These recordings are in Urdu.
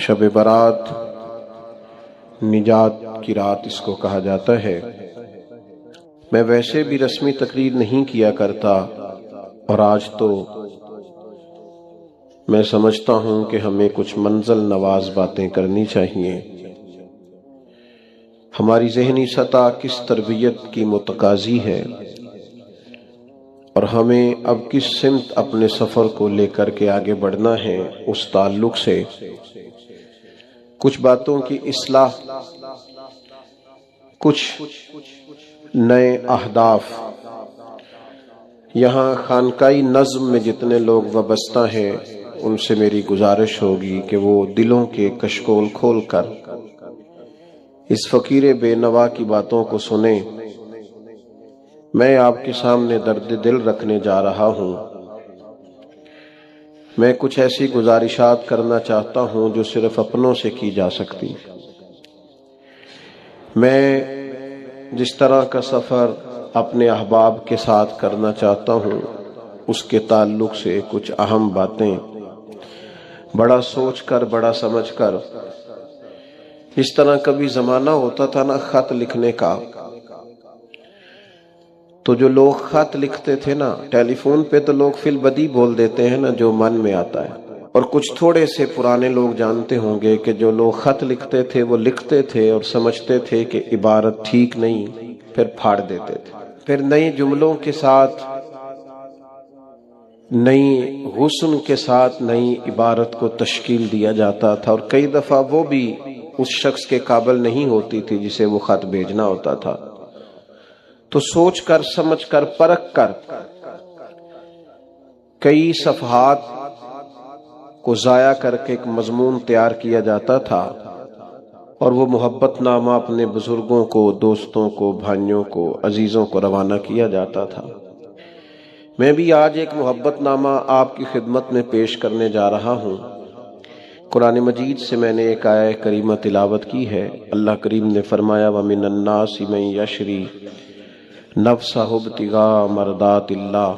شب برات نجات کی رات اس کو کہا جاتا ہے۔ میں ویسے بھی رسمی تقریر نہیں کیا کرتا، اور آج تو میں سمجھتا ہوں کہ ہمیں کچھ منزل نواز باتیں کرنی چاہیے۔ ہماری ذہنی سطح کس تربیت کی متقاضی ہے، اور ہمیں اب کس سمت اپنے سفر کو لے کر کے آگے بڑھنا ہے، اس تعلق سے کچھ باتوں کی اصلاح، کچھ نئے اہداف، یہاں خانقائی نظم میں جتنے لوگ وابستہ ہیں ان سے میری گزارش ہوگی کہ وہ دلوں کے کشکول کھول کر اس فقیر بے نوا کی باتوں کو سنیں۔ میں آپ کے سامنے درد دل رکھنے جا رہا ہوں۔ میں کچھ ایسی گزارشات کرنا چاہتا ہوں جو صرف اپنوں سے کی جا سکتی۔ میں جس طرح کا سفر اپنے احباب کے ساتھ کرنا چاہتا ہوں، اس کے تعلق سے کچھ اہم باتیں بڑا سوچ کر، بڑا سمجھ کر، اس طرح کبھی زمانہ ہوتا تھا نا خط لکھنے کا، تو جو لوگ خط لکھتے تھے نا، ٹیلی فون پہ تو لوگ فی البدی بول دیتے ہیں نا جو من میں آتا ہے، اور کچھ تھوڑے سے پرانے لوگ جانتے ہوں گے کہ جو لوگ خط لکھتے تھے وہ لکھتے تھے اور سمجھتے تھے کہ عبارت ٹھیک نہیں، پھر پھاڑ دیتے تھے، پھر نئے جملوں کے ساتھ، نئی حسن کے ساتھ نئی عبارت کو تشکیل دیا جاتا تھا، اور کئی دفعہ وہ بھی اس شخص کے قابل نہیں ہوتی تھی جسے وہ خط بھیجنا ہوتا تھا۔ تو سوچ کر، سمجھ کر، پرکھ کر کئی صفحات کو ضائع کر کے ایک مضمون تیار کیا جاتا تھا، اور وہ محبت نامہ اپنے بزرگوں کو، دوستوں کو، بھائیوں کو، عزیزوں کو روانہ کیا جاتا تھا۔ میں بھی آج ایک محبت نامہ آپ کی خدمت میں پیش کرنے جا رہا ہوں۔ قرآن مجید سے میں نے ایک آیہ کریمہ تلاوت کی ہے۔ اللہ کریم نے فرمایا وَمِنَ النَّاسِ مَن يَشْرِي نَفْسَهُ ابْتِغَاءَ مَرْضَاتِ اللَّهِ،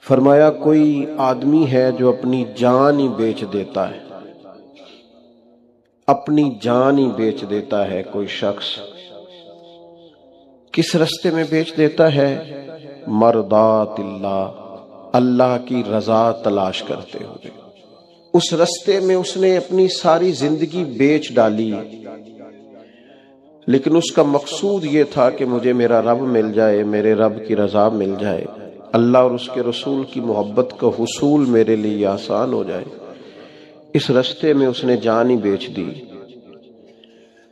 فرمایا کوئی آدمی ہے جو اپنی جان ہی بیچ دیتا ہے، اپنی جان ہی بیچ دیتا ہے۔ کوئی شخص کس رستے میں بیچ دیتا ہے؟ مرضات اللہ، اللہ کی رضا تلاش کرتے ہوئے۔ اس رستے میں اس نے اپنی ساری زندگی بیچ ڈالی، لیکن اس کا مقصود یہ تھا کہ مجھے میرا رب مل جائے، میرے رب کی رضا مل جائے، اللہ اور اس کے رسول کی محبت کا حصول میرے لیے آسان ہو جائے۔ اس رستے میں اس نے جان ہی بیچ دی۔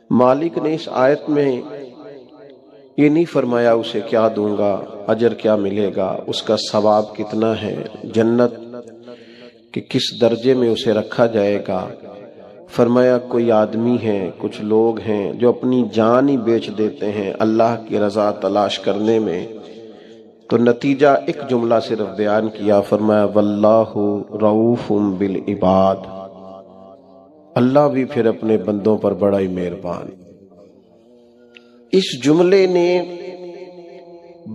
مالک نے اس آیت میں یہ نہیں فرمایا اسے کیا دوں گا، اجر کیا ملے گا، اس کا ثواب کتنا ہے، جنت کہ کس درجے میں اسے رکھا جائے گا۔ فرمایا کوئی آدمی ہے، کچھ لوگ ہیں جو اپنی جان ہی بیچ دیتے ہیں اللہ کی رضا تلاش کرنے میں۔ تو نتیجہ ایک جملہ صرف بیان کیا، فرمایا واللہ رؤوف بالعباد، اللہ بھی پھر اپنے بندوں پر بڑا ہی مہربان۔ اس جملے نے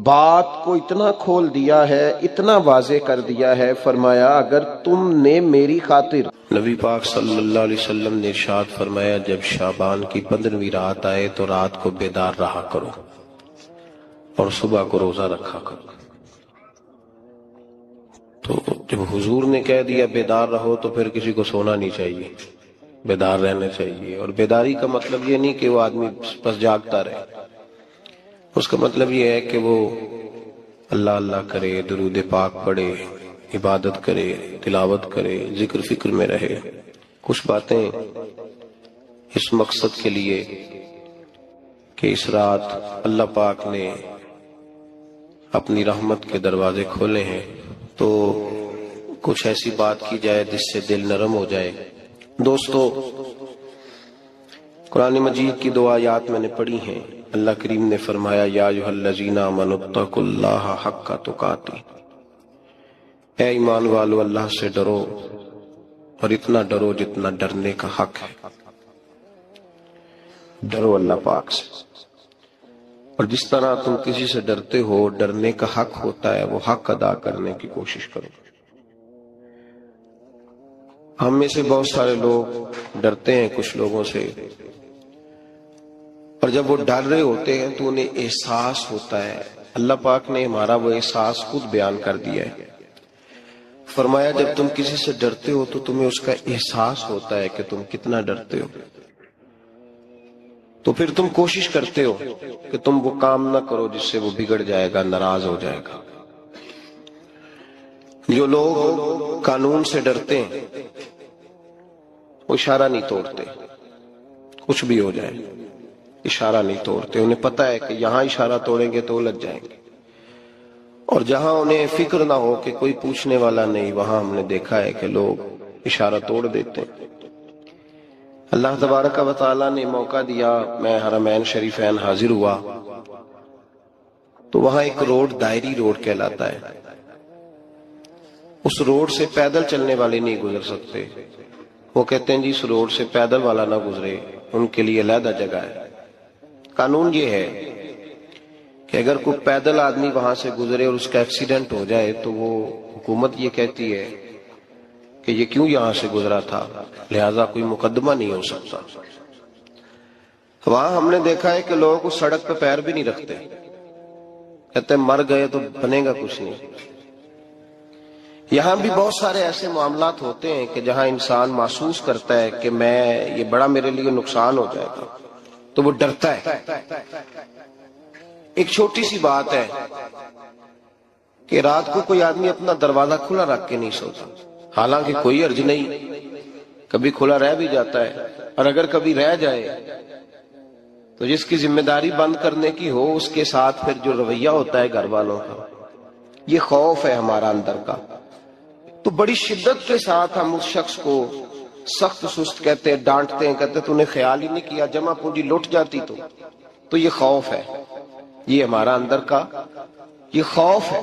بات کو اتنا کھول دیا ہے، اتنا واضح کر دیا ہے۔ فرمایا اگر تم نے میری خاطر، نبی پاک صلی اللہ علیہ وسلم نے ارشاد فرمایا جب شعبان کی 15ویں رات آئے تو رات کو بیدار رہا کرو اور صبح کو روزہ رکھا کرو۔ تو جب حضور نے کہہ دیا بیدار رہو تو پھر کسی کو سونا نہیں چاہیے، بیدار رہنا چاہیے۔ اور بیداری کا مطلب یہ نہیں کہ وہ آدمی بس جاگتا رہے، اس کا مطلب یہ ہے کہ وہ اللہ اللہ کرے، درود پاک پڑھے، عبادت کرے، تلاوت کرے، ذکر فکر میں رہے۔ کچھ باتیں اس مقصد کے لیے کہ اس رات اللہ پاک نے اپنی رحمت کے دروازے کھولے ہیں، تو کچھ ایسی بات کی جائے جس سے دل نرم ہو جائے۔ دوستو، قرآن مجید کی 2 آیات میں نے پڑھی ہیں۔ اللہ کریم نے فرمایا یا ایھا الذین آمنوا اتقوا اللہ حق تقاتہ، اے ایمان والو اللہ سے ڈرو، اور اتنا ڈرو جتنا ڈرنے کا حق ہے۔ ڈرو اللہ پاک سے، اور جس طرح تم کسی سے ڈرتے ہو، ڈرنے کا حق ہوتا ہے، وہ حق ادا کرنے کی کوشش کرو۔ ہم میں سے بہت سارے لوگ ڈرتے ہیں کچھ لوگوں سے، اور جب وہ ڈر رہے ہوتے ہیں تو انہیں احساس ہوتا ہے۔ اللہ پاک نے ہمارا وہ احساس خود بیان کر دیا ہے، فرمایا جب تم کسی سے ڈرتے ہو تو تمہیں اس کا احساس ہوتا ہے کہ تم کتنا ڈرتے ہو، تو پھر تم کوشش کرتے ہو کہ تم وہ کام نہ کرو جس سے وہ بگڑ جائے گا، ناراض ہو جائے گا۔ جو لوگ قانون سے ڈرتے ہیں وہ اشارہ نہیں توڑتے، کچھ بھی ہو جائے اشارہ نہیں توڑتے، انہیں پتہ ہے کہ یہاں اشارہ توڑیں گے تو الجھ جائیں گے، اور جہاں انہیں فکر نہ ہو کہ کوئی پوچھنے والا نہیں، وہاں ہم نے دیکھا ہے کہ لوگ اشارہ توڑ دیتے ہیں۔ اللہ تبارک و تعالیٰ نے موقع دیا، میں حرمین شریفین حاضر ہوا تو وہاں ایک روڈ دائری روڈ کہلاتا ہے، اس روڈ سے پیدل چلنے والے نہیں گزر سکتے۔ وہ کہتے ہیں جی اس روڈ سے پیدل والا نہ گزرے، ان کے لیے علیحدہ جگہ ہے۔ قانون یہ ہے کہ اگر کوئی پیدل آدمی وہاں سے گزرے اور اس کا ایکسیڈنٹ ہو جائے تو وہ حکومت یہ کہتی ہے کہ یہ کیوں یہاں سے گزرا تھا، لہذا کوئی مقدمہ نہیں ہو سکتا۔ وہاں ہم نے دیکھا ہے کہ لوگ اس سڑک پہ پیر بھی نہیں رکھتے، کہتے ہیں مر گئے تو بنے گا کچھ نہیں۔ یہاں بھی بہت سارے ایسے معاملات ہوتے ہیں کہ جہاں انسان محسوس کرتا ہے کہ یہ بڑا میرے لیے نقصان ہو جائے گا تو وہ ڈرتا ہے۔ ایک چھوٹی سی بات ہے کہ رات کو کوئی آدمی اپنا دروازہ کھلا رکھ کے نہیں سوتا، حالانکہ کوئی عرض نہیں، کبھی کھلا رہ بھی جاتا ہے، اور اگر کبھی رہ جائے تو جس کی ذمہ داری بند کرنے کی ہو اس کے ساتھ پھر جو رویہ ہوتا ہے گھر والوں کا، یہ خوف ہے ہمارا اندر کا، تو بڑی شدت کے ساتھ ہم اس شخص کو سخت سست کہتے ہیں، ڈانٹتے ہیں، کہتے تو نے خیال ہی نہیں کیا، جمع پونجی لٹ جاتی تو یہ خوف ہے، یہ ہمارا اندر کا یہ خوف ہے۔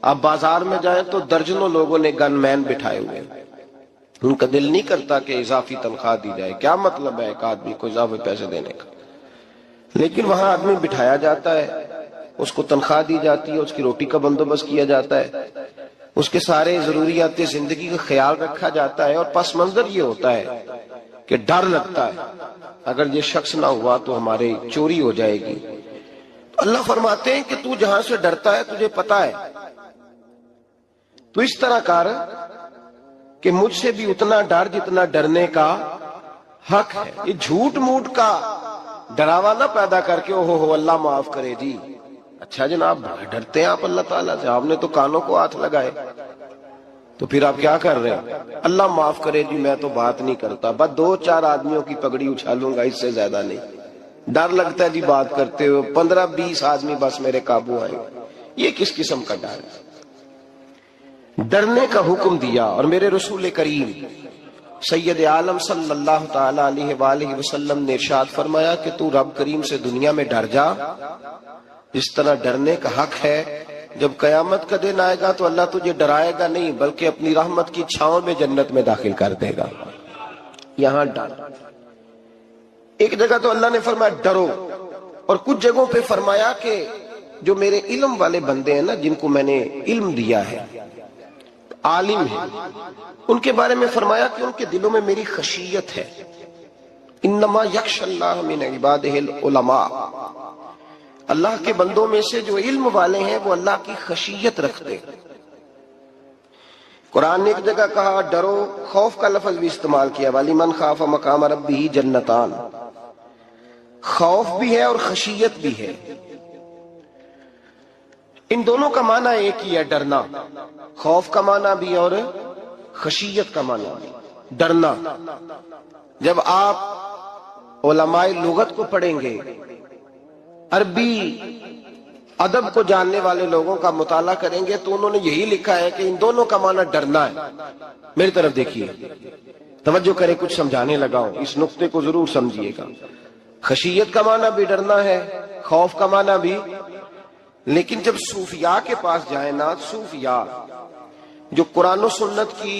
آپ بازار میں جائیں تو درجنوں لوگوں نے گن مین بٹھائے ہوئے ہیں، ان کا دل نہیں کرتا کہ اضافی تنخواہ دی جائے، کیا مطلب ہے ایک آدمی کو اضافی پیسے دینے کا، لیکن وہاں آدمی بٹھایا جاتا ہے، اس کو تنخواہ دی جاتی ہے، اس کی روٹی کا بندوبست کیا جاتا ہے، اس کے سارے ضروریات زندگی کا خیال رکھا جاتا ہے، اور پس منظر یہ ہوتا ہے کہ ڈر لگتا ہے اگر یہ شخص نہ ہوا تو ہمارے چوری ہو جائے گی۔ تو اللہ فرماتے ہیں کہ تو جہاں سے ڈرتا ہے تجھے پتا ہے، تو اس طرح کر کہ مجھ سے بھی اتنا ڈر جتنا ڈرنے کا حق ہے۔ یہ جھوٹ موٹ کا ڈراوا نہ پیدا کر کے اوہ اللہ معاف کرے جی، اچھا جناب ڈرتے ہیں آپ اللہ تعالیٰ سے، آپ نے تو کانوں کو ہاتھ لگائے، تو پھر آپ کیا کر رہے ہیں؟ اللہ معاف کرے جی میں تو بات نہیں کرتا، بس 2-4 آدمیوں کی پگڑی اچھالوں گا، اس سے زیادہ نہیں۔ ڈر لگتا ہے جی بات کرتے ہو، 15-20 آدمی بس میرے قابو آئے، یہ کس قسم کا ڈر ہے؟ ڈرنے کا حکم دیا، اور میرے رسول کریم سید عالم صلی اللہ تعالی علیہ وآلہ وسلم نے ارشاد فرمایا کہ تو رب کریم سے دنیا میں ڈر جا جس طرح ڈرنے کا حق ہے، جب قیامت کا دن آئے گا تو اللہ تجھے ڈرائے گا نہیں بلکہ اپنی رحمت کی چھاؤں میں جنت میں داخل کر دے گا۔ یہاں ڈر، ایک جگہ تو اللہ نے فرمایا ڈرو، اور کچھ جگہوں پہ فرمایا کہ جو میرے علم والے بندے ہیں نا، جن کو میں نے علم دیا ہے، عالم ہیں، ان کے بارے میں فرمایا کہ ان کے دلوں میں میری خشیت ہے۔ انما یخشی اللہ من عبادہ العلماء، اللہ کے بندوں میں سے جو علم والے ہیں وہ اللہ کی خشیت رکھتے ہیں۔ قرآن نے ایک جگہ کہا ڈرو، خوف کا لفظ بھی استعمال کیا، وَلِمَنْ خَافَ مَقَامَ رَبِّهِ جَنَّتَانِ، خوف بھی ہے اور خشیت بھی ہے، ان دونوں کا معنی ایک ہی ہے، ڈرنا، خوف کا معنی بھی اور خشیت کا معنی بھی، ڈرنا۔ جب آپ علماء لغت کو پڑھیں گے، عربی ادب کو جاننے والے لوگوں کا مطالعہ کریں گے تو انہوں نے یہی لکھا ہے کہ ان دونوں کا معنی ڈرنا ہے۔ میری طرف دیکھیے، توجہ کریں، کچھ سمجھانے لگا ہوں، اس نقطے کو ضرور سمجھیے گا۔ خشیت کا معنی بھی ڈرنا ہے، خوف کا معنی بھی، لیکن جب صوفیاء کے پاس جائیں نا، صوفیاء جو قرآن و سنت کی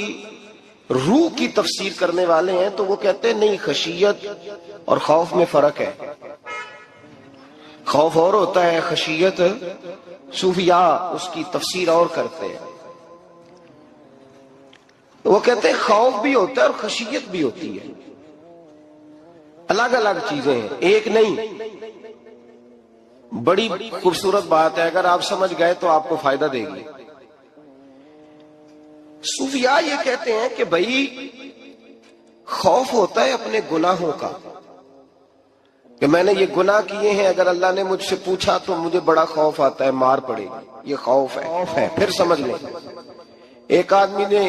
روح کی تفسیر کرنے والے ہیں، تو وہ کہتے ہیں نہیں، خشیت اور خوف میں فرق ہے، خوف اور ہوتا ہے، خشیت صوفیاء اس کی تفسیر اور کرتے ہیں۔ تو وہ کہتے ہیں خوف بھی ہوتا ہے اور خشیت بھی ہوتی ہے، الگ الگ چیزیں ہیں، ایک نہیں۔ بڑی خوبصورت بات ہے، اگر آپ سمجھ گئے تو آپ کو فائدہ دے گی۔ صوفیاء یہ کہتے ہیں کہ بھائی خوف ہوتا ہے اپنے گناہوں کا، کہ میں نے یہ گناہ کیے ہیں، اگر اللہ نے مجھ سے پوچھا تو مجھے بڑا خوف آتا ہے، مار پڑے گی، یہ خوف ہے۔ پھر سمجھ لیں، ایک آدمی نے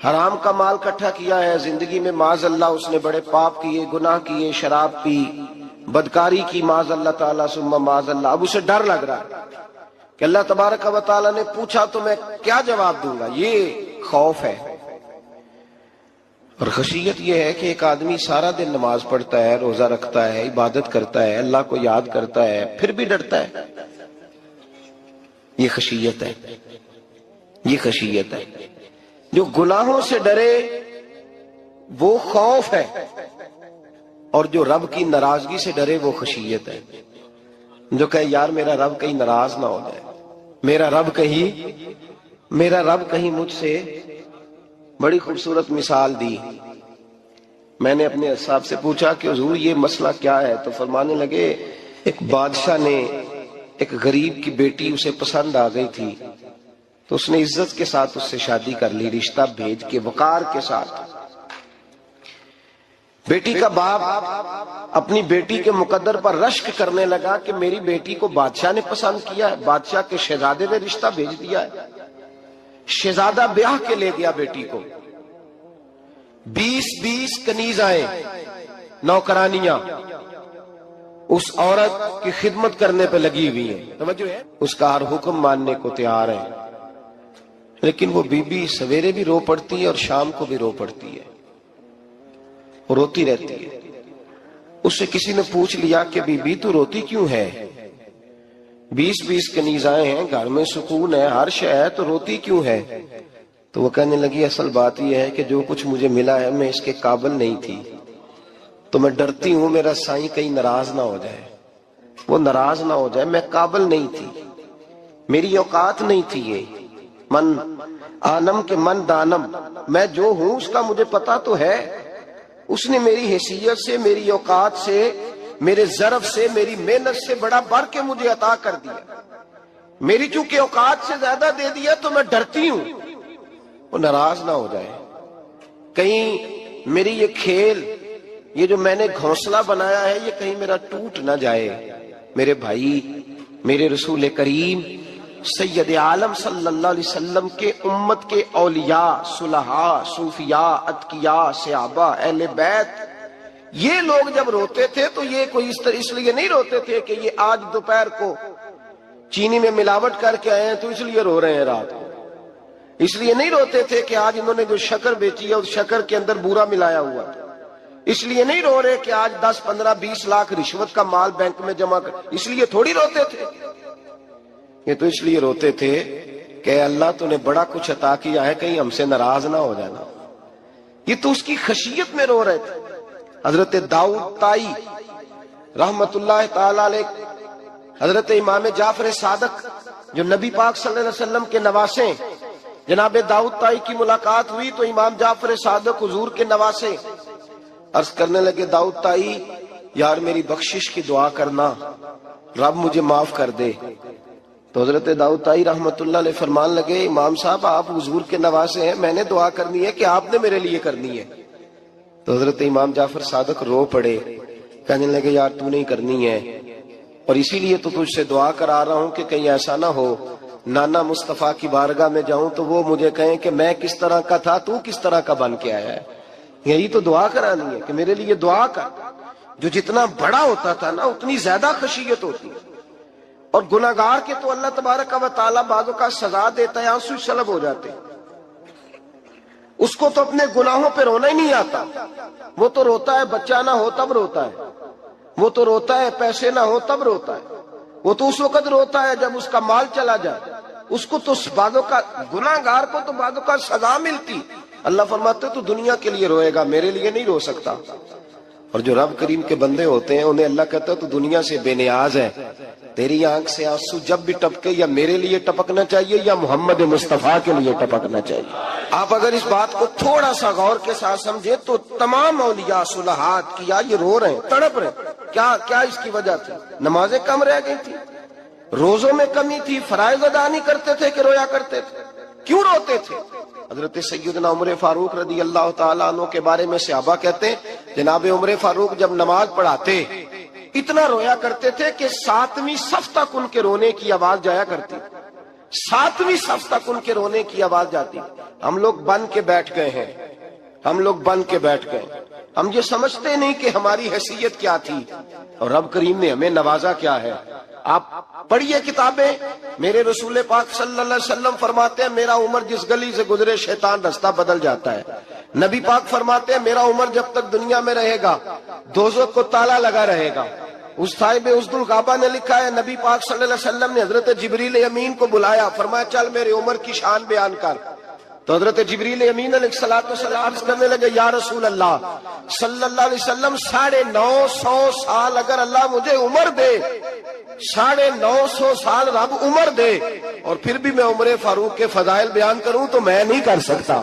حرام کا مال اکٹھا کیا ہے زندگی میں، معاذ اللہ اس نے بڑے پاپ کیے، گناہ کیے، شراب پی، بدکاری کی، معاذ اللہ تعالیٰ ثم معاذ اللہ۔ اب اسے ڈر لگ رہا ہے کہ اللہ تبارک و تعالیٰ نے پوچھا تو میں کیا جواب دوں گا، یہ خوف ہے۔ اور خشیت یہ ہے کہ ایک آدمی سارا دن نماز پڑھتا ہے، روزہ رکھتا ہے، عبادت کرتا ہے، اللہ کو یاد کرتا ہے، پھر بھی ڈرتا ہے، یہ خشیت ہے، یہ خشیت ہے۔ جو گناہوں سے ڈرے وہ خوف ہے، اور جو رب کی ناراضگی سے ڈرے وہ خشیت ہے۔ جو کہے یار میرا رب کہیں ناراض نہ ہو جائے، میرا رب کہیں مجھ سے، بڑی خوبصورت مثال دی۔ میں نے اپنے صاحب سے پوچھا کہ حضور یہ مسئلہ کیا ہے، تو فرمانے لگے ایک بادشاہ نے ایک غریب کی بیٹی اسے پسند آ گئی تھی، تو اس نے عزت کے ساتھ اس سے شادی کر لی، رشتہ بھیج کے وقار کے ساتھ۔ بیٹی کا باپ اپنی بیٹی کے مقدر پر رشک کرنے لگا کہ میری بیٹی کو بادشاہ نے پسند کیا ہے، بادشاہ کے شہزادے نے رشتہ بھیج دیا ہے۔ شہزادہ بیاہ کے لے گیا بیٹی کو، 20 کنیزائیں، نوکرانیاں اس عورت کی خدمت کرنے پہ لگی ہوئی ہیں، سمجھو ہے، اس کا ہر حکم ماننے کو تیار ہے۔ لیکن وہ بی بی سویرے بھی رو پڑتی ہے اور شام کو بھی رو پڑتی ہے، روتی رہتی ہے۔ اس سے کسی نے پوچھ لیا کہ بی بی تو روتی کیوں ہے، 20 کنیزائیں ہیں، گھر میں سکون ہے، ہر شے ہے، تو روتی کیوں ہے؟ تو وہ کہنے لگی اصل بات یہ ہے کہ جو کچھ مجھے ملا ہے میں اس کے قابل نہیں تھی، تو میں ڈرتی ہوں میرا سائیں کہیں ناراض نہ ہو جائے، وہ ناراض نہ ہو جائے، میں قابل نہیں تھی، میری اوقات نہیں تھی۔ یہ من آنم کے من دانم، میں جو ہوں اس کا مجھے پتا تو ہے، اس نے میری حیثیت سے، میری اوقات سے، میرے ظرف سے، میری محنت سے بڑا بڑھ کے مجھے عطا کر دیا، میری چونکہ اوقات سے زیادہ دے دیا تو میں ڈرتی ہوں وہ ناراض نہ ہو جائے، کہیں میری یہ کھیل، یہ جو میں نے گھونسلہ بنایا ہے، یہ کہیں میرا ٹوٹ نہ جائے۔ میرے بھائی، میرے رسول کریم سید عالم صلی اللہ علیہ وسلم کے امت کے اولیاء، صلحاء، صوفیاء، اتقیاء، صحابہ، اہل بیت، یہ لوگ جب روتے تھے تو یہ کوئی اس لیے نہیں روتے تھے کہ یہ آج دوپہر کو چینی میں ملاوٹ کر کے آئے ہیں تو اس لیے رو رہے ہیں رات کو، اس لیے نہیں روتے تھے کہ آج انہوں نے جو شکر بیچی ہے اس شکر کے اندر بورا ملایا ہوا، اس لیے نہیں رو رہے کہ آج 10، 15، 20 لاکھ رشوت کا مال بینک میں جمع کر، اس لیے تھوڑی روتے تھے، یہ تو اس لیے روتے تھے کہ اللہ تو نے بڑا کچھ عطا کیا ہے، کہیں ہم سے ناراض نہ ہو جانا۔ یہ تو اس کی خشیت میں رو رہے تھے۔ حضرت داؤد طائی رحمت اللہ تعالی علیہ، حضرت امام جعفر صادق جو نبی پاک صلی اللہ علیہ وسلم کے نواسے، جناب داؤد طائی کی ملاقات ہوئی تو امام جعفر صادق حضور کے نواسے عرض کرنے لگے، داؤد طائی یار میری بخشش کی دعا کرنا، رب مجھے معاف کر دے۔ تو حضرت داؤد طائی رحمت اللہ علیہ فرمان لگے، امام صاحب آپ حضور کے نواسے ہیں، میں نے دعا کرنی ہے کہ آپ نے میرے لیے کرنی ہے؟ تو حضرت امام جعفر صادق رو پڑے، کہنے لگے یار تو نہیں کرنی ہے، اور اسی لیے تو تجھ سے دعا کرا رہا ہوں کہ کہیں ایسا نہ ہو نانا مصطفیٰ کی بارگاہ میں جاؤں تو وہ مجھے کہیں کہ میں کس طرح کا تھا تو کس طرح کا بن کے آیا ہے۔ یہی تو دعا کرانی ہے کہ میرے لیے دعا کر۔ جو جتنا بڑا ہوتا تھا نا اتنی زیادہ خشیت ہوتی ہے، اور گناہگار کے تو اللہ تبارک و تعالیٰ بعضوں کا سزا دیتا ہے، آنسو سلب ہو جاتے، اس کو تو اپنے گناہوں پہ رونا ہی نہیں آتا، وہ تو روتا ہے بچہ نہ ہو تب روتا ہے، وہ تو روتا ہے پیسے نہ ہو تب روتا ہے، وہ تو اس وقت روتا ہے جب اس کا مال چلا جائے، اس کو تو بعضوں کا، گناہگار کو تو بعضوں کا سزا ملتی، اللہ فرماتے تو دنیا کے لیے روئے گا، میرے لیے نہیں رو سکتا۔ اور جو رب کریم کے بندے ہوتے ہیں انہیں اللہ کہتا ہے تو دنیا سے بے نیاز ہے، تیری آنکھ سے آنسو جب بھی ٹپکے یا میرے لیے ٹپکنا چاہیے یا محمد مصطفیٰ کے لیے ٹپکنا چاہیے۔ آپ اگر اس بات کو تھوڑا سا غور کے ساتھ سمجھے تو تمام اولیاء صلحات کیا یہ رو رہے ہیں، تڑپ رہے ہیں، کیا اس کی وجہ تھی؟ نمازیں کم رہ گئی تھی، روزوں میں کمی تھی، فرائض ادا نہیں کرتے تھے کہ رویا کرتے تھے؟ کیوں روتے تھے؟ حضرت سیدنا عمر فاروق رضی اللہ تعالیٰ عنہ کے بارے میں صحابہ کہتے ہیں جناب عمر فاروق جب نماز پڑھاتے اتنا رویا کرتے تھے کہ 7ویں صف تک ان کے رونے کی آواز جایا کرتی، 7ویں صف تک ان کے رونے کی آواز جاتی۔ ہم لوگ بن کے بیٹھ گئے ہیں، ہم یہ سمجھتے نہیں کہ ہماری حیثیت کیا تھی اور رب کریم نے ہمیں نوازا کیا ہے۔ آپ پڑھیے کتابیں، میرے رسول پاک صلی اللہ علیہ وسلم فرماتے ہیں میرا عمر جس گلی سے گزرے شیطان رستہ بدل جاتا ہے۔ نبی پاک فرماتے ہیں میرا عمر جب تک دنیا میں رہے گا دوزخ کو تالا لگا رہے گا۔ اس صاحب عزد الغابہ نے لکھا ہے نبی پاک صلی اللہ علیہ وسلم نے حضرت جبریل امین کو بلایا، فرمایا چل میرے عمر کی شان بیان کر۔ تو حضرت جبریل امین علیہ السلام عرض کرنے لگے یا رسول اللہ صلی اللہ علیہ وسلم 950 سال اگر اللہ مجھے عمر دے، 950 سال رب عمر دے اور پھر بھی میں عمر فاروق کے فضائل بیان کروں تو میں نہیں کر سکتا،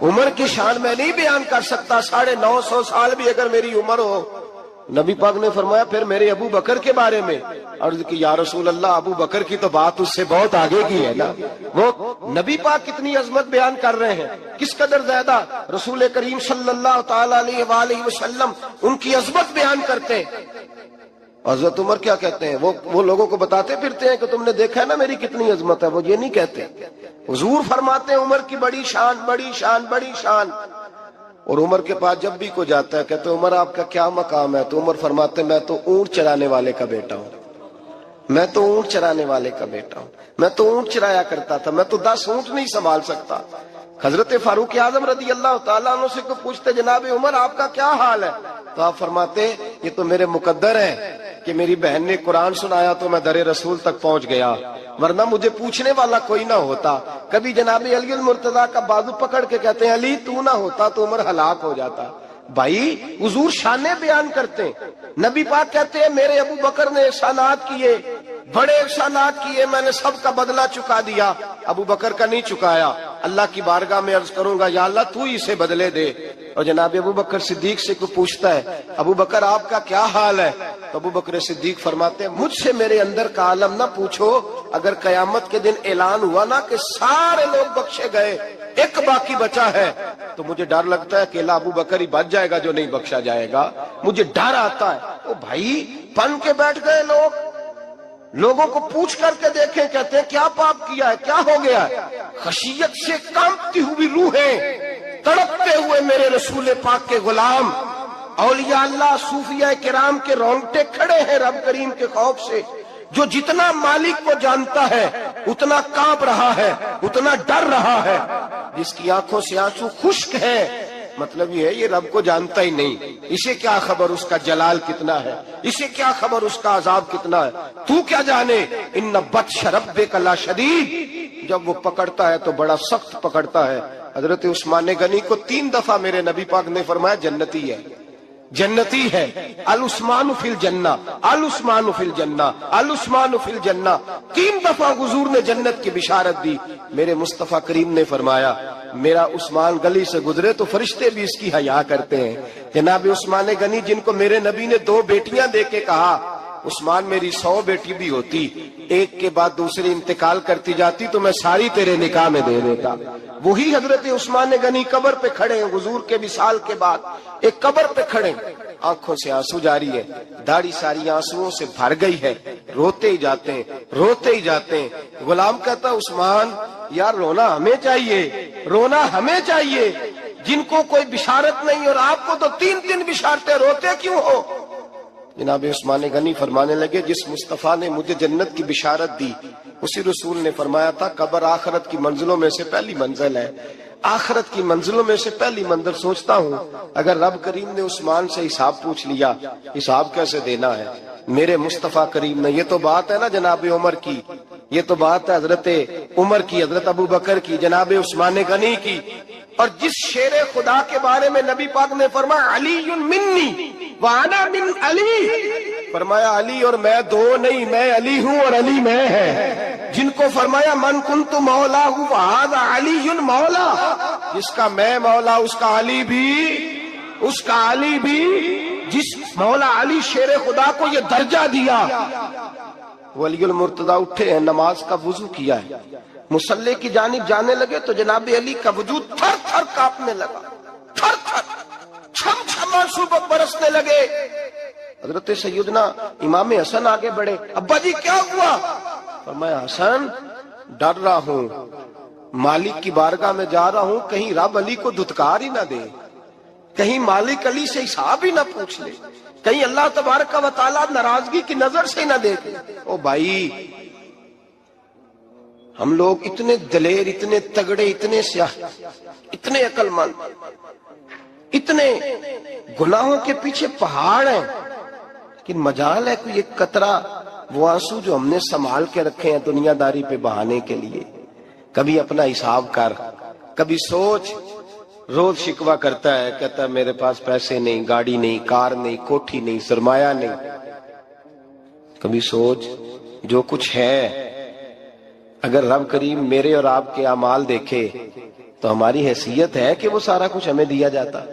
عمر کی شان میں نہیں بیان کر سکتا، 950 سال بھی اگر میری عمر ہو۔ نبی پاک نے فرمایا پھر میرے ابو بکر کے بارے میں، عرض کی یا رسول اللہ ابو بکر کی تو بات اس سے بہت آگے کی ہے نا، وہ نبی پاک کتنی عظمت بیان کر رہے ہیں، کس قدر زیادہ رسول کریم صلی اللہ تعالی علیہ وآلہ وسلم ان کی عظمت بیان کرتے ہیں۔ حضرت عمر کیا کہتے ہیں، وہ لوگوں کو بتاتے پھرتے ہیں کہ تم نے دیکھا ہے نا میری کتنی عظمت ہے، وہ یہ نہیں کہتے۔ حضور فرماتے ہیں عمر کی بڑی شان بڑی شان بڑی شان، اور عمر کے پاس جب بھی کوئی جاتا ہے کہتے ہیں عمر آپ کا کیا مقام ہے، تو عمر فرماتے ہیں میں تو اونٹ چرانے والے کا بیٹا ہوں، میں تو اونٹ چرانے والے کا بیٹا ہوں، میں تو اونٹ چرایا کرتا تھا، میں تو 10 اونٹ نہیں سنبھال سکتا۔ حضرت فاروق اعظم رضی اللہ تعالیٰ عنہ سے کوئی پوچھتے جناب عمر آپ کا کیا حال ہے، تو آپ فرماتے یہ تو میرے مقدر ہے کہ میری بہن نے قرآن سنایا تو میں در رسول تک پہنچ گیا، ورنہ مجھے پوچھنے والا کوئی نہ ہوتا۔ کبھی جناب علی المرتضیٰ کا بازو پکڑ کے کہتے ہیں علی تو نہ ہوتا تو عمر ہلاک ہو جاتا۔ بھائی حضور شانیں بیان کرتے ہیں، نبی پاک کہتے ہیں میرے ابو بکر نے احسانات کیے، بڑے احسانات کیے، میں نے سب کا بدلہ چکا دیا، ابو بکر کا نہیں چکایا، اللہ کی بارگاہ میں عرض کروں گا یا اللہ تو ہی اسے بدلے دے۔ اور جناب ابو بکر صدیق سے کوئی پوچھتا ہے ابو بکر آپ کا کیا حال ہے، تو ابو بکر صدیق فرماتے ہیں مجھ سے میرے اندر کا عالم نہ پوچھو، اگر قیامت کے دن اعلان ہوا نا کہ سارے لوگ بخشے گئے ایک باقی بچا ہے تو مجھے ڈر لگتا ہے اکیلا ابو بکر ہی بچ جائے گا جو نہیں بخشا جائے گا، مجھے ڈر آتا ہے۔ او بھائی بن کے بیٹھ گئے لوگوں کو پوچھ کر کے دیکھیں، کہتے ہیں کیا پاپ کیا ہے، کیا ہو گیا ہے؟ خشیت سے کانپتی ہوئی روحیں، تڑپتے ہوئے میرے رسول پاک کے غلام، اولیاء اللہ صوفیاء کرام کے رونگٹے کھڑے ہیں رب کریم کے خوف سے، جو جتنا مالک کو جانتا ہے اتنا کانپ رہا ہے، اتنا ڈر رہا ہے، جس کی آنکھوں سے آنسو خشک ہے، مطلب یہ ہے یہ رب کو جانتا ہی نہیں، اسے کیا خبر اس کا جلال کتنا ہے، اسے کیا خبر اس کا عذاب کتنا ہے، تو کیا جانے ان بطش ربک لشدید، جب وہ پکڑتا ہے تو بڑا سخت پکڑتا ہے۔ حضرت عثمان غنی کو 3 دفعہ میرے نبی پاک نے فرمایا جنتی ہے، جنتی ہے، العثمان فی الجنہ، العثمان فی الجنہ، العثمان فی الجنہ، 3 دفعہ حضور نے جنت کی بشارت دی۔ میرے مصطفیٰ کریم نے فرمایا میرا عثمان گلی سے گزرے تو فرشتے بھی اس کی حیا کرتے ہیں۔ جناب عثمان غنی جن کو میرے نبی نے 2 بیٹیاں دے کے کہا عثمان میری 100 بیٹی بھی ہوتی، ایک کے بعد دوسری انتقال کرتی جاتی تو میں ساری تیرے نکاح میں دے دیتا، وہی حضرت عثمان غنی قبر پہ کھڑے ہیں حضور کے وصال کے بعد، ایک قبر پہ کھڑے، آنکھوں سے آنسو جاری ہے، داڑھی ساری آنسوؤں سے بھر گئی ہے، روتے ہی جاتے ہیں، روتے ہی جاتے ہیں۔ غلام کہتا عثمان یار رونا ہمیں چاہیے، رونا ہمیں چاہیے، جن کو کوئی بشارت نہیں اور آپ کو تو 3 بشارتیں، روتے کیوں ہو؟ جناب عثمان غنی فرمانے لگے جس مصطفیٰ نے مجھے جنت کی بشارت دی اسی رسول نے فرمایا تھا قبر آخرت کی منزلوں میں سے پہلی منزل ہے، آخرت کی منزلوں میں سے پہلی منزل۔ سوچتا ہوں اگر رب کریم نے عثمان سے حساب پوچھ لیا حساب کیسے دینا ہے، میرے مصطفیٰ کریم نے، یہ تو بات ہے نا جناب عمر کی، یہ تو بات ہے حضرت عمر کی، حضرت ابو بکر کی، جناب عثمان غنی کی۔ اور جس شیر خدا کے بارے میں نبی پاک نے فرمایا علی منی وانا من علی، فرمایا علی اور میں 2 نہیں، میں علی ہوں اور علی میں ہے، جن کو فرمایا من کنت مولا ہوں وہذا علی مولا، جس کا میں مولا اس کا علی بھی جس مولا علی شیر خدا کو یہ درجہ دیا. ولی المرتضی اٹھے ہیں, نماز کا وضو کیا ہے, مصلی کی جانب جانے لگے تو جناب علی کا وجود تھر تھر کانپنے لگا, تھر تھر چھم چھم آنسو برسنے لگے. حضرت سیدنا امام حسن آگے بڑھے, ابا جی کیا ہوا؟ فرمایا حسن ڈر رہا ہوں, مالک کی بارگاہ میں جا رہا ہوں, کہیں رب علی کو دھتکار ہی نہ دے, کہیں مالک علی سے حساب ہی نہ پوچھ لے, کہیں اللہ تبارک و تعالیٰ ناراضگی کی نظر سے ہی نہ دیکھے. او بھائی, ہم لوگ اتنے دلیر, اتنے تگڑے, اتنے سیاہ, اتنے عقل مند, اتنے گناہوں کے پیچھے پہاڑ ہیں, لیکن مجال ہے کوئی ایک قطرہ وہ آنسو جو ہم نے سنبھال کے رکھے ہیں دنیا داری پہ بہانے کے لیے. کبھی اپنا حساب کر, کبھی سوچ. روز شکوہ کرتا ہے, کہتا ہے میرے پاس پیسے نہیں, گاڑی نہیں, کار نہیں, کوٹھی نہیں, سرمایہ نہیں. کبھی سوچ جو کچھ ہے, اگر رب کریم میرے اور آپ کے اعمال دیکھے تو ہماری حیثیت ہے کہ وہ سارا کچھ ہمیں دیا جاتا,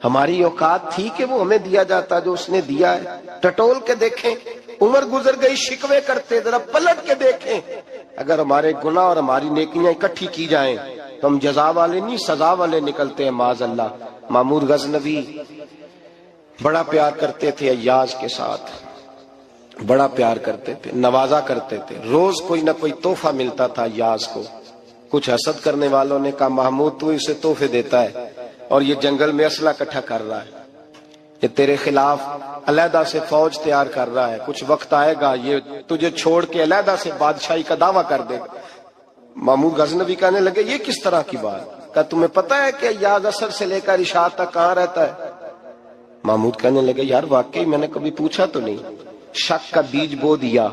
ہماری اوقات تھی کہ وہ ہمیں دیا جاتا جو اس نے دیا ہے. ٹٹول کے دیکھیں, عمر گزر گئی شکوے کرتے, ذرا پلٹ کے دیکھیں, اگر ہمارے گناہ اور ہماری نیکیاں اکٹھی کی جائیں تو ہم جزا والے نہیں سزا والے نکلتے ہیں معاذ اللہ. محمود غزنوی بڑا پیار کرتے تھے ایاز کے ساتھ, بڑا پیار کرتے تھے, نوازا کرتے تھے. روز کوئی نہ کوئی تحفہ ملتا تھا ایاز کو. کچھ حسد کرنے والوں نے کہا محمود تو اسے تحفے دیتا ہے اور یہ جنگل میں اسلحہ اکٹھا کر رہا ہے, یہ تیرے خلاف علیحدہ سے فوج تیار کر رہا ہے, کچھ وقت آئے گا یہ تجھے چھوڑ کے علیحدہ سے بادشاہی کا دعویٰ کر دے گا. محمود غزنوی کہنے لگے یہ کس طرح کی بات؟ کہا تمہیں پتہ ہے کہ ایاز اثر سے لے کر عشاء تک کہاں رہتا ہے؟ محمود کہنے لگے یار واقعی میں نے کبھی پوچھا تو نہیں. شک کا بیج بو دیا,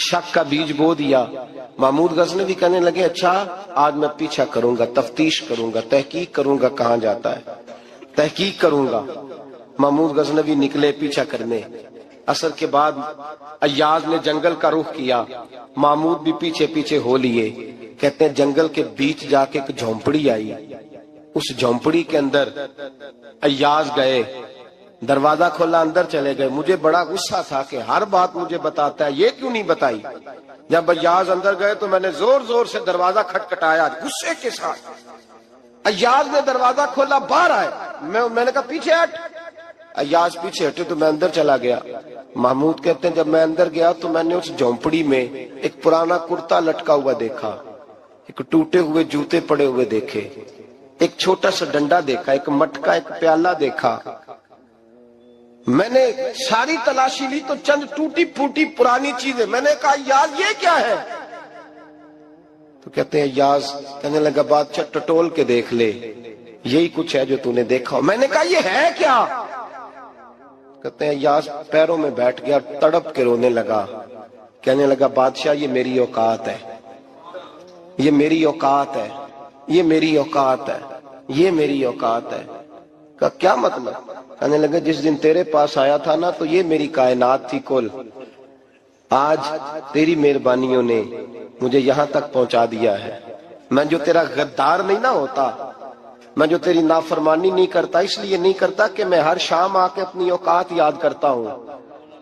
شک کا بیج بو دیا. محمود غزنوی کہنے لگے اچھا آج میں پیچھا کروں گا, تفتیش کروں گا, تحقیق کروں گا کہاں جاتا ہے, تحقیق کروں گا. محمود غزنوی نکلے پیچھا کرنے. عصر کے بعد ایاز نے جنگل کا رخ کیا, محمود بھی پیچھے پیچھے ہو لیے. کہتے ہیں جنگل کے بیچ جا کے ایک جھونپڑی آئی, اس جھونپڑی کے اندر ایاز گئے, دروازہ کھولا, اندر چلے گئے. مجھے بڑا غصہ تھا کہ ہر بات مجھے بتاتا ہے, یہ کیوں نہیں بتائی؟ جب ایاز اندر گئے تو میں نے زور زور سے دروازہ کھٹکھٹایا غصے کے ساتھ. ایاز نے دروازہ کھولا, باہر آئے. میں نے کہا پیچھے ہٹ. ایاز پیچھے ہٹے تو میں اندر چلا گیا. محمود کہتے ہیں جب میں اندر گیا تو میں نے اس جھونپڑی میں ایک پرانا کرتا لٹکا ہوا دیکھا, ایک ٹوٹے ہوئے جوتے پڑے ہوئے دیکھے, ایک چھوٹا سا ڈنڈا دیکھا, ایک مٹکا, ایک پیالہ دیکھا. میں نے ساری تلاشی لی تو چند ٹوٹی پھوٹی پرانی چیزیں. میں نے کہا ایاز یہ کیا ہے؟ تو کہتے ہیں ایاز کہنے لگا بادشاہ ٹٹول کے دیکھ لے, یہی کچھ ہے جو تو نے دیکھا. میں نے کہا یہ ہے کیا؟ کہتے ہیں ایاز پیروں میں بیٹھ گیا, تڑپ کے رونے لگا. کہنے لگا بادشاہ یہ میری اوقات ہے, یہ میری اوقات ہے, یہ میری اوقات ہے, یہ میری اوقات ہے. کہا کیا مطلب؟ کہنے لگا جس دن تیرے پاس آیا تھا نا تو یہ میری کائنات تھی کل, آج تیری مہربانیوں نے مجھے یہاں تک پہنچا دیا ہے. میں جو تیرا غدار نہیں نہ ہوتا, میں جو تیری نافرمانی نہیں کرتا, اس لیے نہیں کرتا کہ میں ہر شام آ کے اپنی اوقات یاد کرتا ہوں,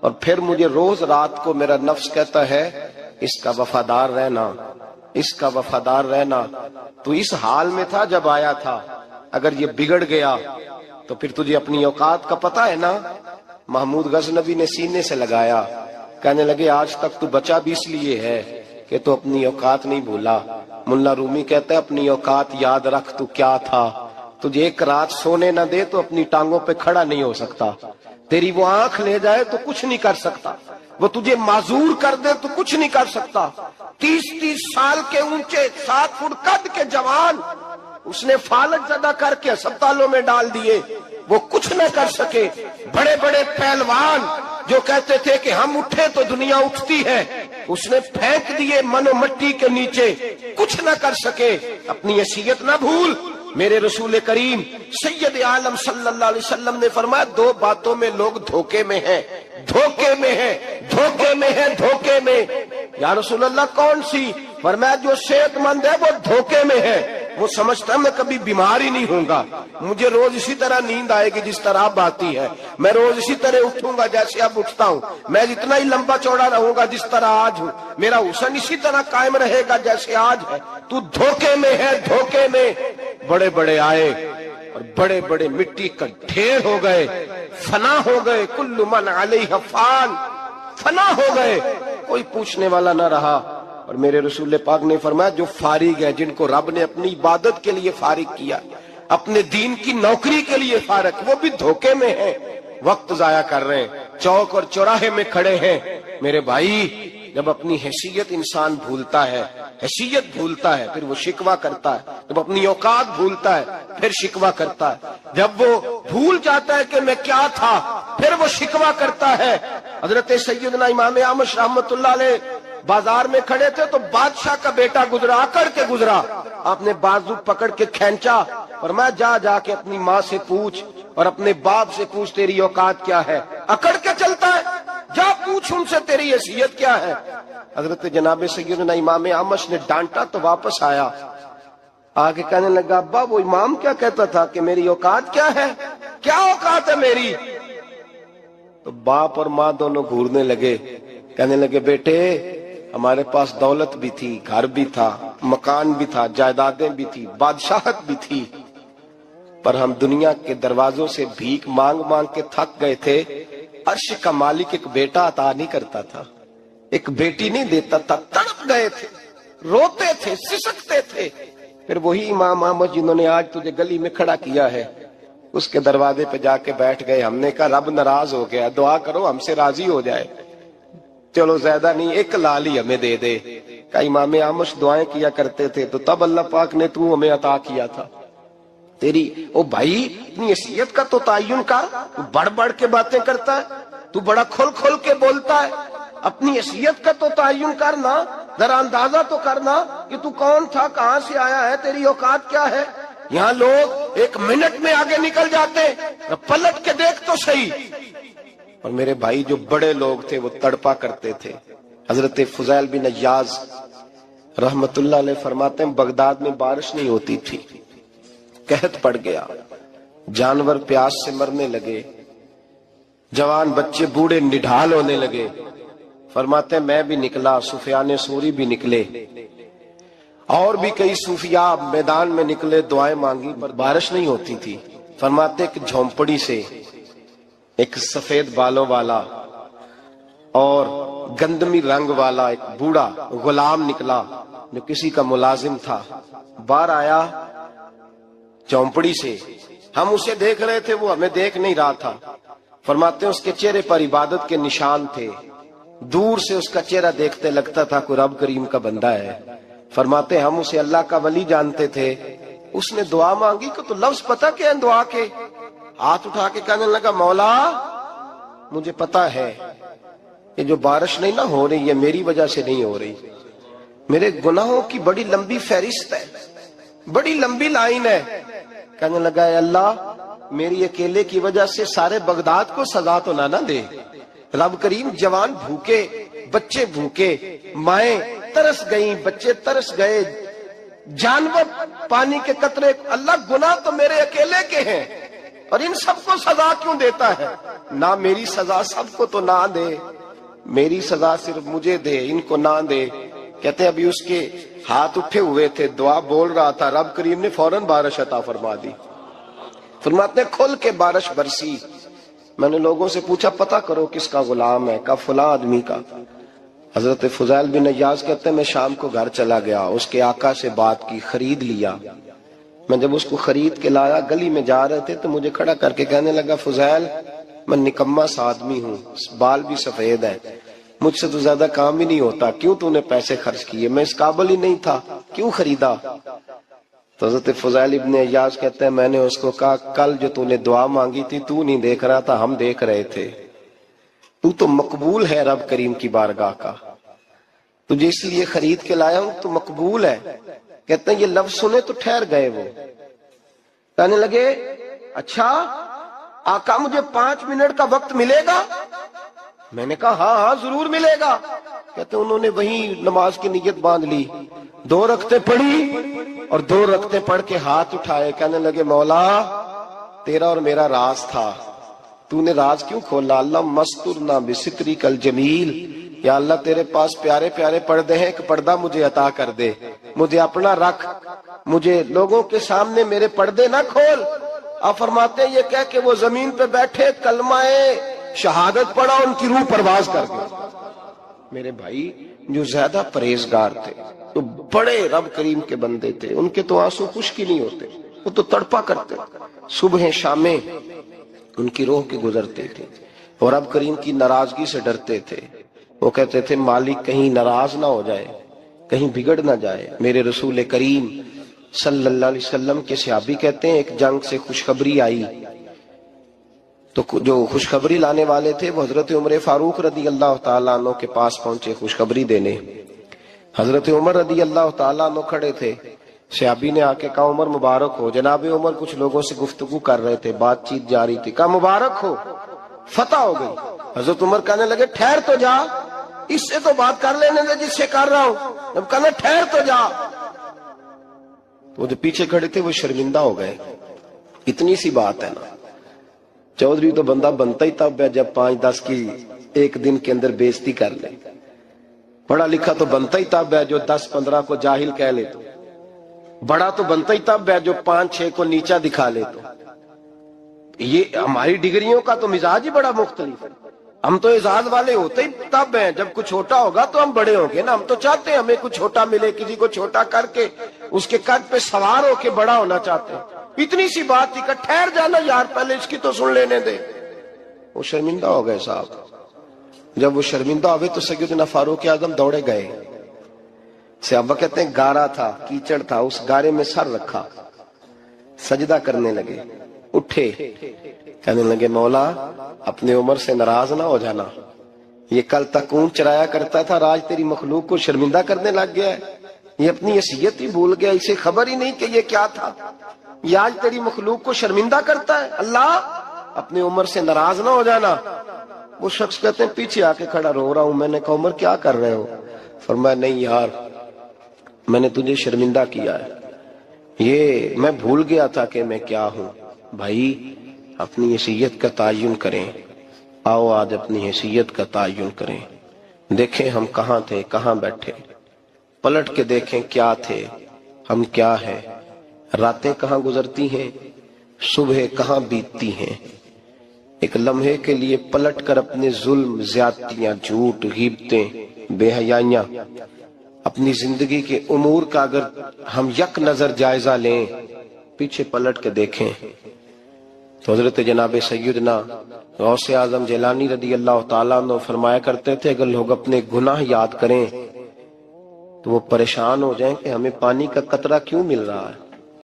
اور پھر مجھے روز رات کو میرا نفس کہتا ہے اس کا وفادار رہنا, اس کا وفادار رہنا. تو اس حال میں تھا جب آیا تھا, اگر یہ بگڑ گیا تو پھر تجھے اپنی اوقات کا پتہ ہے نا. محمود غزنوی نے سینے سے لگایا. کہنے لگے آج تک تو بچا بھی اس لیے ہے کہ تو اپنی اوقات نہیں بھولا. ملا رومی کہتا ہے اپنی اوقات یاد رکھ, تو کیا تھا. تجھے ایک رات سونے نہ دے تو اپنی ٹانگوں پہ کھڑا نہیں ہو سکتا. تیری وہ آنکھ لے جائے تو کچھ نہیں کر سکتا, وہ تجھے معذور کر دے تو کچھ نہیں کر سکتا. 30 سال کے اونچے 7 فٹ قد کے جوان اس نے فالج زدہ کر کے ہسپتالوں میں ڈال دیے, وہ کچھ نہ کر سکے. بڑے بڑے پہلوان جو کہتے تھے کہ ہم اٹھے تو دنیا اٹھتی ہے, اس نے پھینک دیے من و مٹی کے نیچے, کچھ نہ کر سکے. اپنی حیثیت نہ بھول. میرے رسول کریم سید عالم صلی اللہ علیہ وسلم نے فرمایا 2 باتوں میں لوگ دھوکے میں ہیں, دھوکے میں ہیں, دھوکے میں ہیں, دھوکے میں. یا رسول اللہ کون سی؟ فرمایا جو صحت مند ہے وہ دھوکے میں ہے, وہ سمجھتا ہے میں کبھی بیمار ہی نہیں ہوں گا، مجھے روز اسی طرح نیند آئے گی جس طرح اب آتی ہے، میں روز اسی طرح اٹھوں گا جیسے اب اٹھتا ہوں، میں اتنا ہی لمبا چوڑا رہوں گا جس طرح آج ہوں، میرا حسن اسی طرح قائم رہے گا جیسے آج ہے، تو دھوکے میں ہے، دھوکے میں۔ بڑے بڑے آئے اور بڑے بڑے مٹی کا ڈھیر ہو گئے، فنا ہو گئے، کل من علیہ فان، فنا ہو گئے، کوئی پوچھنے والا نہ رہا۔ اور میرے رسول پاک نے فرمایا جو فارغ ہے، جن کو رب نے اپنی عبادت کے لیے فارغ کیا، اپنے دین کی نوکری کے لیے فارغ، وہ بھی دھوکے میں ہیں، وقت ضائع کر رہے ہیں، چوک اور چوراہے میں کھڑے ہیں۔ میرے بھائی، جب اپنی حیثیت انسان بھولتا ہے، حیثیت بھولتا ہے، پھر وہ شکوہ کرتا ہے، جب اپنی اوقات بھولتا ہے پھر شکوہ کرتا ہے، جب وہ بھول جاتا ہے کہ میں کیا تھا پھر وہ شکوہ کرتا ہے۔ حضرت سیدنا امام اعمش رحمت اللہ علیہ بازار میں کھڑے تھے تو بادشاہ کا بیٹا گزرا، اکڑ کے گزرا، آپ نے بازو پکڑ کے کھینچا، فرمایا جا کے اپنی ماں سے پوچھ اور اپنے باپ سے پوچھ تیری اوقات کیا ہے، اکڑ کے چلتا ہے، جا پوچھ ان سے تیری حیثیت کیا ہے۔ حضرت جناب سیدنا امام اعمش نے ڈانٹا تو واپس آیا، آگے کہنے لگا ابا وہ امام کیا کہتا تھا کہ میری اوقات کیا ہے، کیا اوقات ہے میری؟ تو باپ اور ماں دونوں گھورنے لگے، کہنے لگے بیٹے ہمارے پاس دولت بھی تھی، گھر بھی تھا، مکان بھی تھا، جائیدادیں بھی تھی، بادشاہت بھی تھی، پر ہم دنیا کے دروازوں سے بھیک مانگ مانگ کے تھک گئے تھے، عرش کا مالک ایک بیٹا عطا نہیں کرتا تھا، ایک بیٹی نہیں دیتا تھا، تڑپ گئے تھے، روتے تھے، سسکتے تھے۔ پھر وہی امام احمد جنہوں نے آج تجھے گلی میں کھڑا کیا ہے، اس کے دروازے پہ جا کے بیٹھ گئے، ہم نے کہا رب ناراض ہو گیا، دعا کرو ہم سے راضی ہو جائے، چلو زیادہ نہیں ایک لال ہی ہمیں دے دے۔ کہ امام اعمش دعائیں کیا کرتے تھے تو تب اللہ پاک نے تو ہمیں عطا کیا تھا۔ تیری او بھائی اپنی حیثیت کا تو تعین کر، تو بڑھ بڑھ کے باتیں کرتا ہے، تو بڑا کھل کھل کے بولتا ہے، اپنی حیثیت کا تو تعین کرنا، ذرا اندازہ تو کرنا کہ تو کون تھا، کہاں سے آیا ہے، تیری اوقات کیا ہے۔ یہاں لوگ ایک منٹ میں آگے نکل جاتے، پلٹ کے دیکھ تو صحیح۔ اور میرے بھائی جو بڑے لوگ تھے وہ تڑپا کرتے تھے۔ حضرت فضیل بن عیاض رحمت اللہ علیہ فرماتے ہیں بغداد میں بارش نہیں ہوتی تھی، قحط پڑ گیا، جانور پیاس سے مرنے لگے، جوان بچے بوڑھے نڈھال ہونے لگے۔ فرماتے ہیں میں بھی نکلا، سفیان ثوری بھی نکلے، اور بھی کئی صوفیاء میدان میں نکلے، دعائیں مانگی پر بارش نہیں ہوتی تھی۔ فرماتے ایک جھونپڑی سے ایک سفید بالوں والا اور گندمی رنگ والا ایک بوڑھا غلام نکلا جو کسی کا ملازم تھا، باہر آیا جھونپڑی سے، ہم اسے دیکھ رہے تھے، وہ ہمیں دیکھ نہیں رہا تھا۔ فرماتے ہیں اس کے چہرے پر عبادت کے نشان تھے، دور سے اس کا چہرہ دیکھتے لگتا تھا کوئی رب کریم کا بندہ ہے۔ فرماتے ہم اسے اللہ کا ولی جانتے تھے، اس نے دعا مانگی کہ تو لفظ پتہ کیا ہے دعا کے، ہاتھ اٹھا کے کہنے لگا مولا مجھے پتا ہے یہ جو بارش نہیں نہ ہو رہی ہے میری وجہ سے نہیں ہو رہی، میرے گناہوں کی بڑی لمبی فہرست ہے، بڑی لمبی لائن ہے۔ کہنے لگا اے اللہ میری اکیلے کی وجہ سے سارے بغداد کو سزا تو نہ دے، رب کریم جوان بھوکے، بچے بھوکے، مائیں ترس گئیں، بچے ترس گئے، جانور پانی کے قطرے، اللہ گناہ تو میرے اکیلے کے ہیں اور ان سب کو سزا کیوں دیتا ہے؟ نہ میری سزا سب کو تو نہ دے، میری سزا صرف مجھے دے، ان کو نہ دے۔ کہتے ہیں ابھی اس کے ہاتھ اٹھے ہوئے تھے، دعا بول رہا تھا، رب کریم نے فوراً بارش عطا فرما دی۔ فرماتے ہیں کھل کے بارش برسی۔ میں نے لوگوں سے پوچھا پتہ کرو کس کا غلام ہے، کہا فلاں آدمی کا۔ حضرت فضیل بن عیاض کہتے ہیں میں شام کو گھر چلا گیا، اس کے آقا سے بات کی، خرید لیا۔ میں جب اس کو خرید کے لایا، گلی میں جا رہے تھے تو مجھے کھڑا کر کے کہنے لگا فضیل میں نکما سا آدمی ہوں، بال بھی سفید ہے، مجھ سے تو زیادہ کام ہی نہیں ہوتا، کیوں تو نے پیسے خرچ کیے، میں اس قابل ہی نہیں تھا، کیوں خریدا؟ تو حضرت فضیل ابن عیاض کہتے ہیں میں نے اس کو کہا کل جو تو نے دعا مانگی تھی تو نہیں دیکھ رہا تھا، ہم دیکھ رہے تھے، تو مقبول ہے رب کریم کی بارگاہ کا، تجھے اس لیے خرید کے لایا ہوں، تو مقبول ہے۔ کہتے ہیں یہ لفظ سنے تو ٹھہر گئے، وہ کہنے لگے اچھا آقا مجھے 5 منٹ کا وقت ملے گا؟ میں نے کہا ہاں ضرور ملے گا۔ کہتے انہوں نے وہیں نماز کی نیت باندھ لی، 2 رکعتیں پڑھی اور 2 رکعتیں پڑھ کے ہاتھ اٹھائے، کہنے لگے مولا تیرا اور میرا راز تھا، تو نے راز کیوں کھولا؟ اللہ مسترنا بستری کل جمیل، یا اللہ تیرے پاس پیارے پیارے پردے ہیں، ایک پردہ مجھے عطا کر دے، مجھے اپنا رکھ، مجھے لوگوں کے سامنے میرے پردے نہ کھول۔ آپ فرماتے ہیں یہ کہہ کہ وہ زمین پہ بیٹھے کلمہ شہادت پڑھا، ان کی روح پرواز کر گئی۔ میرے بھائی جو زیادہ پرہیزگار تھے، تو بڑے رب کریم کے بندے تھے، ان کے تو آنسو خشک ہی نہیں ہوتے، وہ تو تڑپا کرتے، صبح شامیں ان کی روح کی گزرتے تھے اور رب کریم کی ناراضگی سے ڈرتے تھے۔ وہ کہتے تھے مالک کہیں ناراض نہ ہو جائے، کہیں بگڑ نہ جائے۔ میرے رسول کریم صلی اللہ علیہ وسلم کے صحابی کہتے ہیں ایک جنگ سے خوشخبری آئی، تو جو خوشخبری لانے والے تھے وہ حضرت عمر فاروق رضی اللہ تعالیٰ عنہ کے پاس پہنچے خوشخبری دینے۔ حضرت عمر رضی اللہ تعالیٰ عنہ کھڑے تھے، صحابی نے آ کے کہا عمر مبارک ہو۔ جناب عمر کچھ لوگوں سے گفتگو کر رہے تھے، بات چیت جاری تھی، کہا مبارک ہو، فتح ہو گئی۔ حضرت عمر کہنے لگے ٹھہر تو جا، اس سے تو بات کر لینے دے جس سے کر رہا ہوں، جب کہنا ٹھہر تو جا۔ وہ جو پیچھے کھڑے تھے وہ شرمندہ ہو گئے، اتنی سی بات ہے نا، چودھری تو بندہ بنتا ہی تب ہے جب 5-10 کی ایک دن کے اندر بےزتی کر لے، پڑھا لکھا تو بنتا ہی تب ہے جو 10-15 کو جاہل کہہ لے، تو بڑا تو بنتا ہی تب ہے جو 5-6 کو نیچا دکھا لے۔ تو یہ ہماری ڈگریوں کا تو مزاج ہی بڑا مختلف ہے، ہم تو اعزاز والے ہوتے ہی تب ہیں جب کچھ چھوٹا ہوگا تو ہم بڑے ہوں گے نا، ہم تو چاہتے ہیں ہمیں کچھ چھوٹا ملے، کسی کو چھوٹا کر کے اس کے قد پہ سوار ہو کے بڑا ہونا چاہتے ہیں۔ اتنی سی بات تھی کہ ٹھہر جانا یار پہلے اس کی تو سن لینے دے۔ وہ شرمندہ ہو گئے صاحب، جب وہ شرمندہ ہوئے تو سیدنا فاروق اعظم دوڑے گئے، صحابہ کہتے ہیں گارا تھا، کیچڑ تھا، اس گارے میں سر رکھا، سجدہ کرنے لگے، اٹھے، کہنے لگے مولا اپنے عمر سے ناراض نہ ہو جانا، یہ کل تک اونٹ چرایا کرتا تھا، آج تیری مخلوق کو شرمندہ کرنے لگ گیا ہے، یہ اپنی حیثیت ہی بھول گیا، اسے خبر ہی نہیں کہ یہ کیا تھا، یہ آج تیری مخلوق کو شرمندہ کرتا ہے۔ اللہ اپنے عمر سے ناراض نہ ہو جانا۔ وہ شخص کہتے ہیں پیچھے آ کے کھڑا رو رہا ہوں، میں نے کہا عمر کیا کر رہے ہو؟ فرمایا نہیں یار میں نے تجھے شرمندہ کیا ہے، یہ میں بھول گیا تھا کہ میں کیا ہوں۔ بھائی اپنی حیثیت کا تعین کریں، آؤ آج اپنی حیثیت کا تعین کریں، دیکھیں ہم کہاں تھے، کہاں بیٹھے، پلٹ کے دیکھیں کیا تھے، ہم کیا ہیں، راتیں کہاں گزرتی ہیں، صبح کہاں بیتتی ہیں۔ ایک لمحے کے لیے پلٹ کر اپنے ظلم، زیادتیاں، جھوٹ، غیبتیں، بے حیائیاں، اپنی زندگی کے امور کا اگر ہم یک نظر جائزہ لیں، پیچھے پلٹ کے دیکھیں تو حضرت جناب سیدنا غوث اعظم جیلانی رضی اللہ تعالیٰ عنہ فرمایا کرتے تھے اگر لوگ اپنے گناہ یاد کریں تو وہ پریشان ہو جائیں کہ ہمیں پانی کا قطرہ کیوں مل رہا ہے،